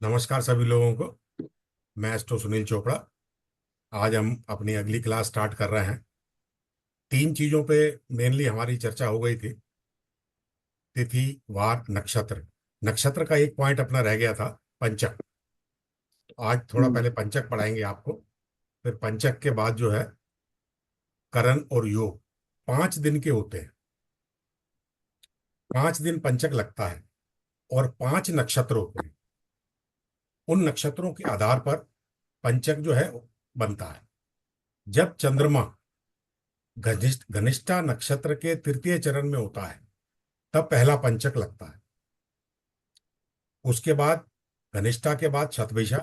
नमस्कार सभी लोगों को। मैं एस्ट्रो सुनील चोपड़ा। आज हम अपनी अगली क्लास स्टार्ट कर रहे हैं। तीन चीजों पे मेनली हमारी चर्चा हो गई थी। तिथि, वार, नक्षत्र। नक्षत्र का एक पॉइंट अपना रह गया था, पंचक। तो आज थोड़ा हम्म। पहले पंचक पढ़ाएंगे आपको। फिर पंचक के बाद जो है करण और योग। 5 दिन के होते हैं। 5 दिन पंचक लगता है और 5 नक्षत्र होते हैं। उन नक्षत्रों के आधार पर पंचक जो है बनता है। जब चंद्रमा घनिष्ठा नक्षत्र के तृतीय चरण में होता है तब पहला पंचक लगता है। उसके बाद घनिष्ठा के बाद शतभिषा,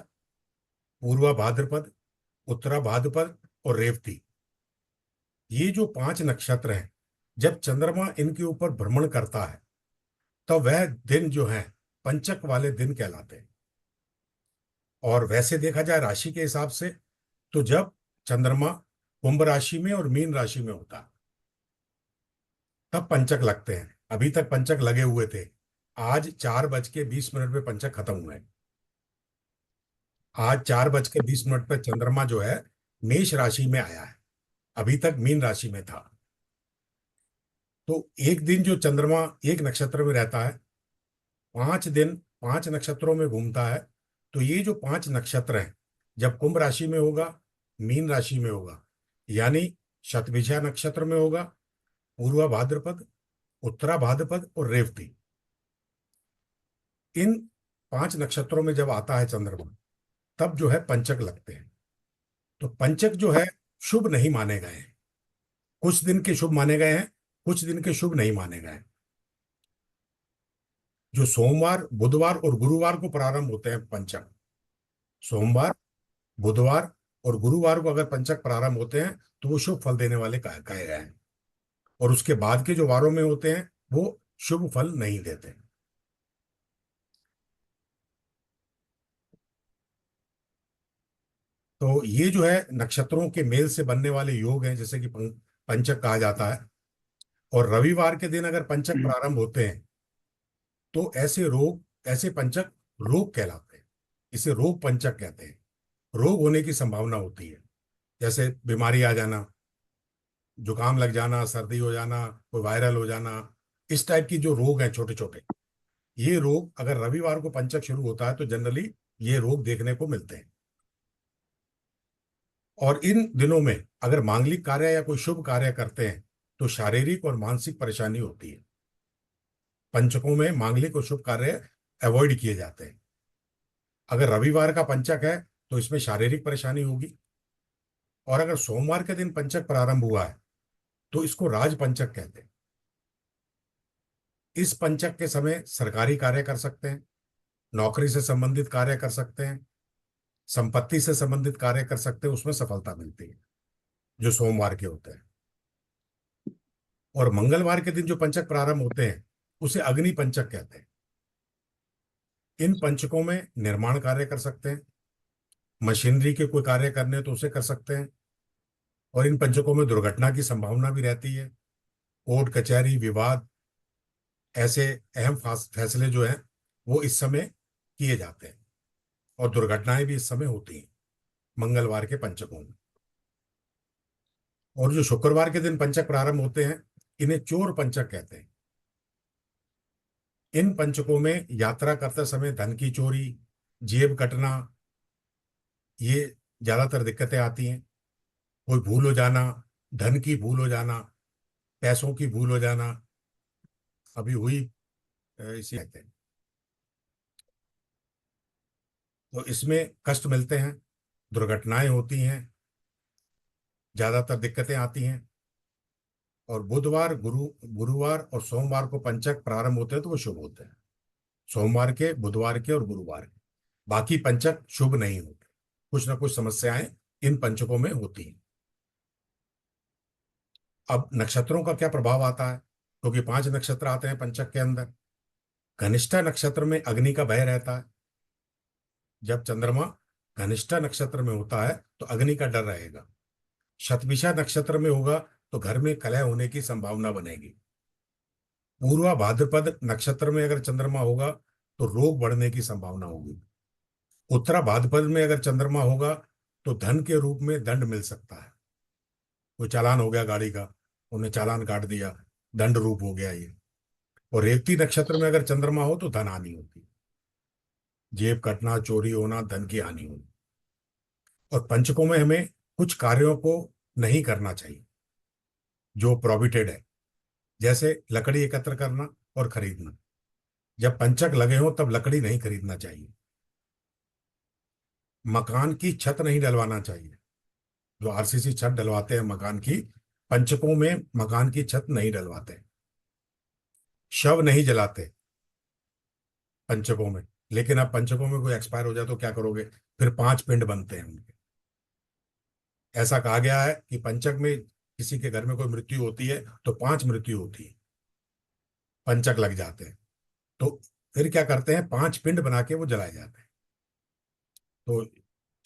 पूर्वा भाद्रपद, उत्तरा भाद्रपद और रेवती। ये जो 5 नक्षत्र हैं, जब चंद्रमा इनके ऊपर भ्रमण करता है तब वह दिन जो है पंचक वाले दिन कहलाते हैं। और वैसे देखा जाए राशि के हिसाब से, तो जब चंद्रमा कुंभ राशि में और मीन राशि में होता है तब पंचक लगते हैं। अभी तक पंचक लगे हुए थे। आज 4:20 पे पंचक खत्म हुए। आज 4:20 पर चंद्रमा जो है मेष राशि में आया है। अभी तक मीन राशि में था। तो एक दिन जो चंद्रमा एक नक्षत्र में रहता है, 5 दिन 5 नक्षत्रों में घूमता है। तो ये जो 5 नक्षत्र हैं, जब कुंभ राशि में होगा, मीन राशि में होगा, यानी शतभिषा नक्षत्र में होगा, पूर्वा भाद्रपद, उत्तरा भाद्रपद और रेवती। इन 5 नक्षत्रों में जब आता है चंद्रमा, तब जो है पंचक लगते हैं। तो पंचक जो है शुभ नहीं माने गए हैं। कुछ दिन के शुभ माने गए हैं, कुछ दिन के शुभ नहीं माने गए हैं। जो सोमवार, बुधवार और गुरुवार को प्रारंभ होते हैं पंचक, सोमवार, बुधवार और गुरुवार को अगर पंचक प्रारंभ होते हैं तो वो शुभ फल देने वाले कहे गए हैं। और उसके बाद के जो वारों में होते हैं वो शुभ फल नहीं देते। तो ये जो है नक्षत्रों के मेल से बनने वाले योग हैं, जैसे कि पंचक कहा जाता है। और रविवार के दिन अगर पंचक प्रारंभ होते हैं तो ऐसे पंचक रोग कहलाते हैं। इसे रोग पंचक कहते हैं। रोग होने की संभावना होती है, जैसे बीमारी आ जाना, जुकाम लग जाना, सर्दी हो जाना, कोई वायरल हो जाना। इस टाइप की जो रोग हैं छोटे छोटे, ये रोग अगर रविवार को पंचक शुरू होता है तो जनरली ये रोग देखने को मिलते हैं। और इन दिनों में अगर मांगलिक कार्य या कोई शुभ कार्य करते हैं तो शारीरिक और मानसिक परेशानी होती है। पंचकों में मांगलिक और शुभ कार्य अवॉइड किए जाते हैं। अगर रविवार का पंचक है तो इसमें शारीरिक परेशानी होगी। और अगर सोमवार के दिन पंचक प्रारंभ हुआ है तो इसको राज पंचक कहते हैं। इस पंचक के समय सरकारी कार्य कर सकते हैं, नौकरी से संबंधित कार्य कर सकते हैं, संपत्ति से संबंधित कार्य कर सकते हैं, उसमें सफलता मिलती है जो सोमवार के होते हैं। और मंगलवार के दिन जो पंचक प्रारंभ होते हैं उसे अग्नि पंचक कहते हैं। इन पंचकों में निर्माण कार्य कर सकते हैं, मशीनरी के कोई कार्य करने हैं तो उसे कर सकते हैं। और इन पंचकों में दुर्घटना की संभावना भी रहती है। कोर्ट कचहरी विवाद, ऐसे अहम फैसले जो हैं वो इस समय किए जाते हैं। और दुर्घटनाएं भी इस समय होती हैं मंगलवार के पंचकों में। और जो शुक्रवार के दिन पंचक प्रारंभ होते हैं, इन्हें चोर पंचक कहते हैं। इन पंचकों में यात्रा करते समय धन की चोरी, जेब कटना, ये ज्यादातर दिक्कतें आती हैं। कोई भूल हो जाना, धन की भूल हो जाना, पैसों की भूल हो जाना, अभी हुई इसी कहते हैं। तो इसमें कष्ट मिलते हैं, दुर्घटनाएं होती हैं, ज्यादातर दिक्कतें आती हैं। और बुधवार, गुरुवार और सोमवार को पंचक प्रारंभ होते हैं तो वो शुभ होते हैं। सोमवार के, बुधवार के और गुरुवार के। बाकी पंचक शुभ नहीं होते। कुछ ना कुछ समस्याएं इन पंचकों में होती हैं। अब नक्षत्रों का क्या प्रभाव आता है, क्योंकि 5 नक्षत्र आते हैं पंचक के अंदर। घनिष्ठा नक्षत्र में अग्नि का भय रहता है। जब चंद्रमा घनिष्ठा नक्षत्र में होता है तो अग्नि का डर रहेगा। शतभिषा नक्षत्र में होगा तो घर में कलह होने की संभावना बनेगी। पूर्वा भाद्रपद नक्षत्र में अगर चंद्रमा होगा तो रोग बढ़ने की संभावना होगी। उत्तरा भाद्रपद में अगर चंद्रमा होगा तो धन के रूप में दंड मिल सकता है। कोई चालान हो गया गाड़ी का, उन्हें चालान काट दिया, दंड रूप हो गया ये। और रेवती नक्षत्र में अगर चंद्रमा हो तो धन हानि होती, जेब कटना, चोरी होना, धन की हानि होनी। और पंचकों में हमें कुछ कार्यों को नहीं करना चाहिए जो प्रोहिबिटेड है, जैसे लकड़ी एकत्र करना और खरीदना। जब पंचक लगे हों तब लकड़ी नहीं खरीदना चाहिए। मकान की छत नहीं डलवाना चाहिए। जो आरसीसी छत डलवाते हैं मकान की, पंचकों में मकान की छत नहीं डलवाते। शव नहीं जलाते पंचकों में। लेकिन अब पंचकों में कोई एक्सपायर हो जाए तो क्या करोगे? फिर 5 पिंड बनते हैं उनके। ऐसा कहा गया है कि पंचक में किसी के घर में कोई मृत्यु होती है तो 5 मृत्यु होती है, पंचक लग जाते हैं। तो फिर क्या करते हैं, 5 पिंड बना के वो जलाए जाते हैं। तो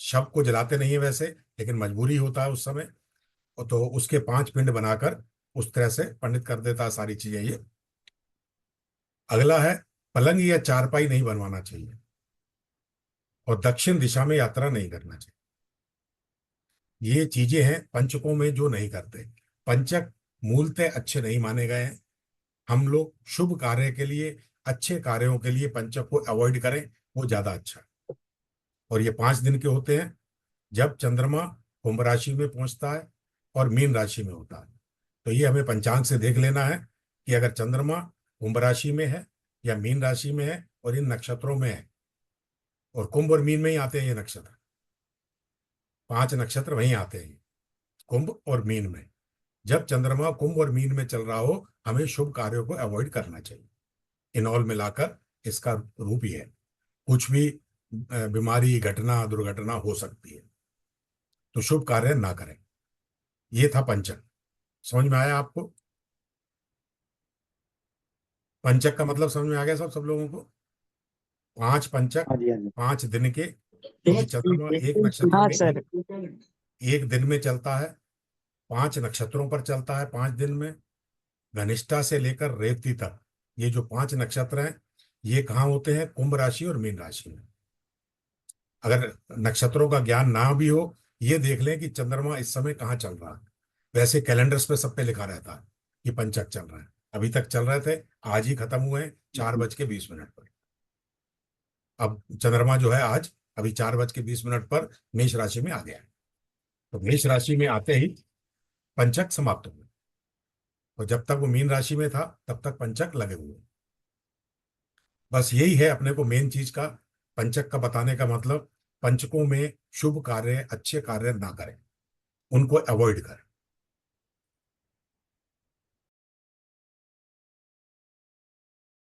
शव को जलाते नहीं है वैसे, लेकिन मजबूरी होता है उस समय। और तो उसके 5 पिंड बनाकर उस तरह से पंडित कर देता है सारी चीजें ये। अगला है, पलंग या चारपाई नहीं बनवाना चाहिए और दक्षिण दिशा में यात्रा नहीं करना चाहिए। ये चीजें हैं पंचकों में जो नहीं करते। पंचक मूलतः अच्छे नहीं माने गए हैं। हम लोग शुभ कार्य के लिए, अच्छे कार्यों के लिए पंचक को अवॉइड करें, वो ज्यादा अच्छा है। और ये 5 दिन के होते हैं, जब चंद्रमा कुंभ राशि में पहुंचता है और मीन राशि में होता है। तो ये हमें पंचांग से देख लेना है कि अगर चंद्रमा कुंभ राशि में है या मीन राशि में है और इन नक्षत्रों में है, और कुंभ और मीन में ही आते हैं ये नक्षत्र, 5 नक्षत्र वहीं आते हैं, कुंभ और मीन में। जब चंद्रमा कुंभ और मीन में चल रहा हो, हमें शुभ कार्यों को अवॉइड करना चाहिए। इन ऑल मिलाकर इसका रूप ही है। कुछ भी बीमारी, घटना, दुर्घटना हो सकती है, तो शुभ कार्य ना करें। ये था पंचक। समझ में आया आपको? पंचक का मतलब समझ में आ गया सब लोगों को? 5 पंचक, हाँ जी, हाँ जी। 5 दिन के, क्योंकि चंद्रमा एक नक्षत्र हाँ में सर। एक दिन में चलता है, 5 नक्षत्रों पर चलता है 5 दिन में। धनिष्ठा से लेकर रेवती तक ये जो 5 नक्षत्र हैं, ये कहाँ होते हैं? कुंभ राशि और मीन राशि में। अगर नक्षत्रों का ज्ञान ना भी हो, ये देख लें कि चंद्रमा इस समय कहाँ चल रहा है। वैसे कैलेंडर्स पे सब पे लिखा रहता है कि पंचक चल रहा है। अभी तक चल रहे थे, आज ही खत्म हुए हैं 4:20 पर। अब चंद्रमा जो है आज अभी 4:20 पर मेष राशि में आ गया है। तो मेष राशि में आते ही पंचक समाप्त हुए, और जब तक वो मीन राशि में था तब तक पंचक लगे हुए। बस यही है अपने को मेन चीज का, पंचक का बताने का मतलब। पंचकों में शुभ कार्य, अच्छे कार्य ना करें, उनको अवॉइड करें।